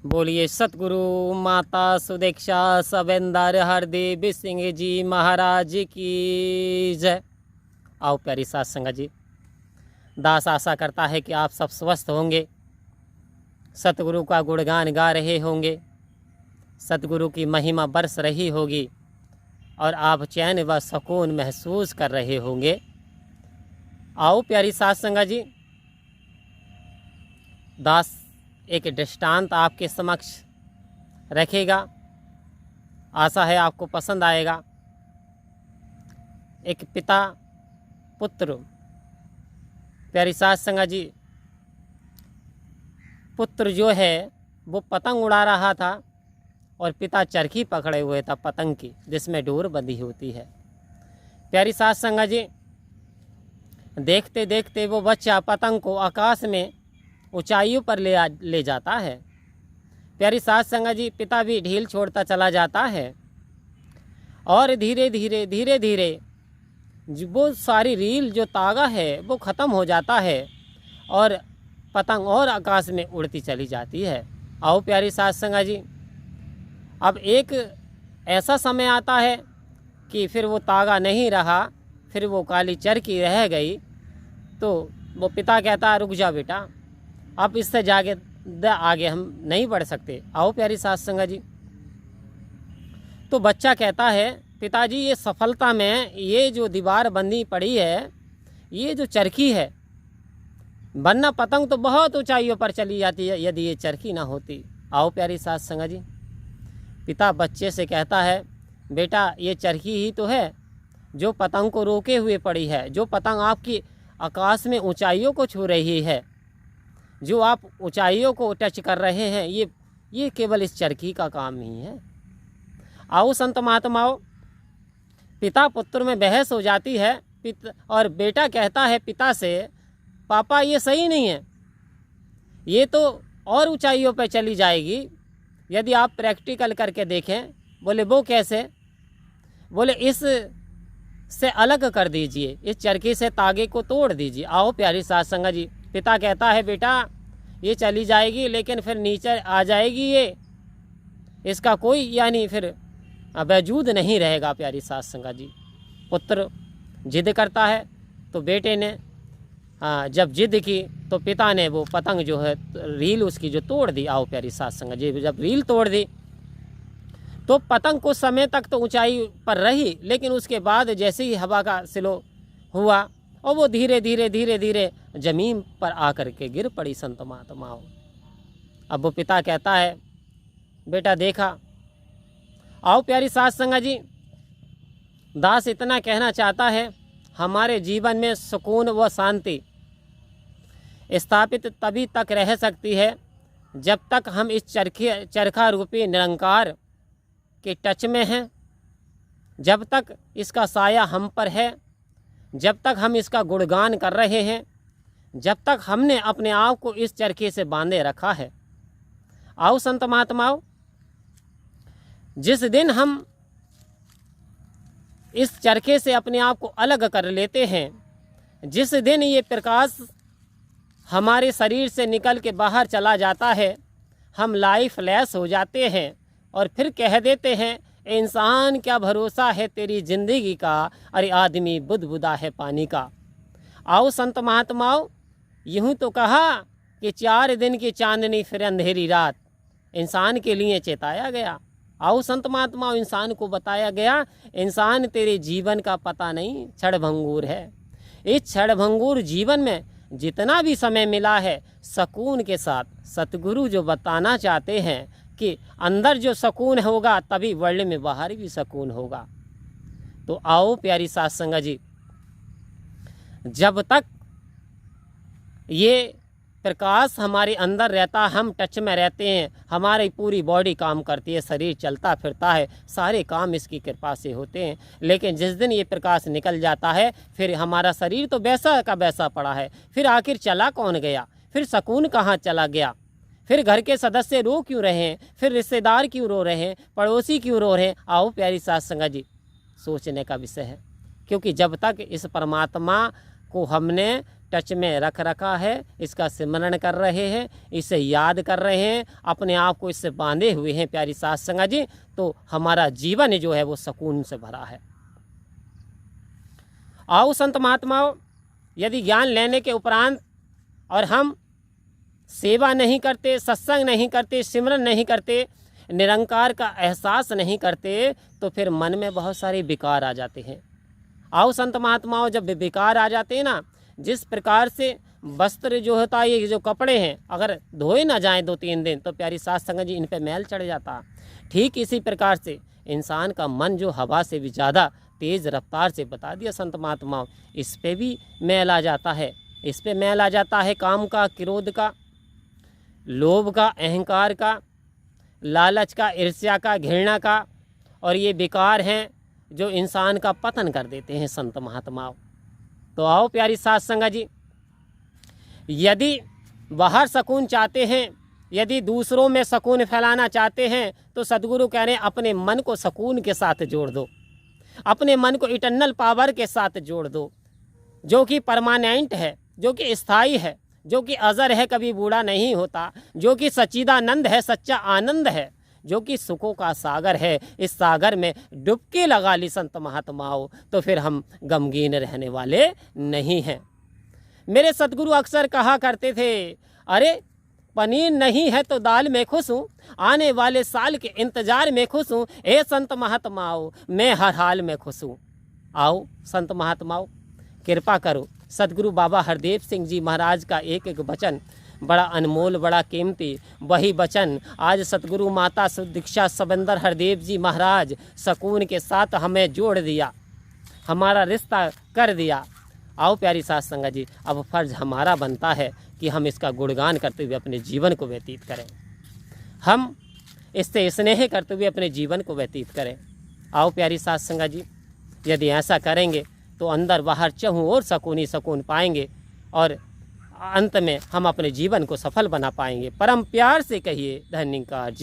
बोलिए सतगुरु माता सुदीक्षा सवेंदर हरदेव सिंह जी महाराज की जय। आओ प्यारी साथ संगत जी, दास आशा करता है कि आप सब स्वस्थ होंगे, सतगुरु का गुणगान गा रहे होंगे, सतगुरु की महिमा बरस रही होगी और आप चैन व सुकून महसूस कर रहे होंगे। आओ प्यारी साथ संगत जी, दास एक दृष्टांत आपके समक्ष रखेगा, आशा है आपको पसंद आएगा। एक पिता पुत्र, प्यारी साथ संगत जी, पुत्र जो है वो पतंग उड़ा रहा था और पिता चरखी पकड़े हुए था पतंग की, जिसमें डोर बंधी होती है। प्यारी साथ संगत जी, देखते देखते वो बच्चा पतंग को आकाश में ऊंचाइयों पर ले जाता है। प्यारी साथ संगत जी, पिता भी ढील छोड़ता चला जाता है और धीरे धीरे वो सारी रील जो तागा है वो ख़त्म हो जाता है और पतंग और आकाश में उड़ती चली जाती है। आओ प्यारी साथ संगत जी, अब एक ऐसा समय आता है कि फिर वो तागा नहीं रहा, फिर वो काली चरखी रह गई। तो वो पिता कहता है रुक जा बेटा, अब इससे आगे हम नहीं बढ़ सकते। आओ प्यारी साथ संगत जी, तो बच्चा कहता है पिताजी ये सफलता में ये जो दीवार बंदी पड़ी है, ये जो चरखी है, वरना पतंग तो बहुत ऊंचाइयों पर चली जाती है यदि ये चरखी ना होती। आओ प्यारी साथ संगत जी, पिता बच्चे से कहता है बेटा ये चरखी ही तो है जो पतंग को रोके हुए पड़ी है, जो पतंग आपकी आकाश में ऊंचाइयों को छू रही है, जो आप ऊंचाइयों को टच कर रहे हैं, ये केवल इस चरखी का काम ही है। आओ संत महात्माओं, पिता पुत्र में बहस हो जाती है और बेटा कहता है पिता से पापा ये सही नहीं है, ये तो और ऊंचाइयों पर चली जाएगी यदि आप प्रैक्टिकल करके देखें। बोले वो कैसे? बोले इस से अलग कर दीजिए, इस चरखी से तागे को तोड़ दीजिए। आओ प्यारी साथ संगत जी, पिता कहता है बेटा ये चली जाएगी लेकिन फिर नीचे आ जाएगी, ये इसका कोई यानी फिर वजूद नहीं रहेगा। प्यारी साथ संगत जी, पुत्र जिद करता है तो बेटे ने जब जिद की तो पिता ने वो पतंग जो है रील उसकी जो तोड़ दी। आओ प्यारी साथ संगत जी, जब रील तोड़ दी तो पतंग कुछ समय तक तो ऊंचाई पर रही, लेकिन उसके बाद जैसे ही हवा का सिलो हुआ और वो धीरे धीरे ज़मीन पर आकर के गिर पड़ी। संत महात्माओं, अब वो पिता कहता है बेटा देखा। आओ प्यारी साथ संगत जी, दास इतना कहना चाहता है हमारे जीवन में सुकून व शांति स्थापित तभी तक रह सकती है जब तक हम इस चरखा रूपी निरंकार के टच में हैं, जब तक इसका साया हम पर है, जब तक हम इसका गुणगान कर रहे हैं, जब तक हमने अपने आप को इस चरखे से बांधे रखा है। आओ संत महात्माओं, जिस दिन हम इस चरखे से अपने आप को अलग कर लेते हैं, जिस दिन ये प्रकाश हमारे शरीर से निकल के बाहर चला जाता है, हम लाइफ लेस हो जाते हैं और फिर कह देते हैं इंसान क्या भरोसा है तेरी ज़िंदगी का, अरे आदमी बुदबुदा है पानी का। आओ संत महात्माओं, यूँ तो कहा कि 4 दिन की चांदनी फिर अंधेरी रात इंसान के लिए चेताया गया। आओ संत महात्माओं, इंसान को बताया गया इंसान तेरे जीवन का पता नहीं, क्षणभंगुर है। इस क्षणभंगुर जीवन में जितना भी समय मिला है सुकून के साथ, सतगुरु जो बताना चाहते हैं कि अंदर जो सुकून होगा तभी वर्ल्ड में बाहर भी सुकून होगा। तो आओ प्यारी साथ संगत जी, जब तक ये प्रकाश हमारे अंदर रहता, हम टच में रहते हैं, हमारी पूरी बॉडी काम करती है, शरीर चलता फिरता है, सारे काम इसकी कृपा से होते हैं। लेकिन जिस दिन ये प्रकाश निकल जाता है फिर हमारा शरीर तो वैसा का वैसा पड़ा है, फिर आखिर चला कौन गया, फिर सुकून कहाँ चला गया, फिर घर के सदस्य रो क्यों रहे हैं, फिर रिश्तेदार क्यों रो रहे हैं, पड़ोसी क्यों रो रहे हैं। आओ प्यारी साथ संगत जी, सोचने का विषय है, क्योंकि जब तक इस परमात्मा को हमने टच में रख रखा है, इसका स्मरण कर रहे हैं, इसे याद कर रहे हैं, अपने आप को इससे बांधे हुए हैं प्यारी साध संगत जी, तो हमारा जीवन जो है वो सुकून से भरा है। आओ संत महात्माओं, यदि ज्ञान लेने के उपरांत और हम सेवा नहीं करते, सत्संग नहीं करते, सिमरन नहीं करते, निरंकार का एहसास नहीं करते, तो फिर मन में बहुत सारे विकार आ जाते हैं। आओ संत महात्माओं, जब विकार आ जाते हैं ना, जिस प्रकार से वस्त्र जो होता है, ये जो कपड़े हैं, अगर धोए ना जाएं 2-3 दिन तो प्यारी साध संगत जी इन पे मैल चढ़ जाता। ठीक इसी प्रकार से इंसान का मन जो हवा से भी ज़्यादा तेज़ रफ्तार से, बता दिया संत महात्माओं, इस पे भी मैल आ जाता है। इस पे मैल आ जाता है काम का, क्रोध का, लोभ का, अहंकार का, लालच का, ईर्ष्या का, घृणा का, और ये विकार हैं जो इंसान का पतन कर देते हैं संत महात्माओं। तो आओ प्यारी साध संगत जी, यदि बाहर सुकून चाहते हैं, यदि दूसरों में सुकून फैलाना चाहते हैं, तो सद्गुरु कह रहे हैं अपने मन को सुकून के साथ जोड़ दो, अपने मन को इटर्नल पावर के साथ जोड़ दो, जो कि परमानेंट है, जो कि स्थायी है, जो कि अजर है, कभी बूढ़ा नहीं होता, जो कि सच्चिदानंद है, सच्चा आनंद है, जो कि सुखों का सागर है। इस सागर में डुबकी लगा ली संत महात्माओं, तो फिर हम गमगीन रहने वाले नहीं हैं। मेरे सतगुरु अक्सर कहा करते थे, अरे पनीर नहीं है तो दाल में खुश हूँ, आने वाले साल के इंतजार में खुश हूँ, ए संत महात्माओं मैं हर हाल में खुश हूँ। आओ संत महात्माओं, कृपा करो, सतगुरु बाबा हरदेव सिंह जी महाराज का एक एक वचन बड़ा अनमोल, बड़ा कीमती, वही वचन आज सतगुरु माता दीक्षा सबंदर हरदेव जी महाराज सुकून के साथ हमें जोड़ दिया, हमारा रिश्ता कर दिया। आओ प्यारी साध संगत जी, अब फर्ज हमारा बनता है कि हम इसका गुणगान करते हुए अपने जीवन को व्यतीत करें, हम इससे स्नेह करते हुए अपने जीवन को व्यतीत करें। आओ प्यारी साध संगत जी, यदि ऐसा करेंगे तो अंदर बाहर चहुँ और सुकून ही सुकून पाएंगे, और अंत में हम अपने जीवन को सफल बना पाएंगे। परम प्यार से कहिए धन्यवाद जी।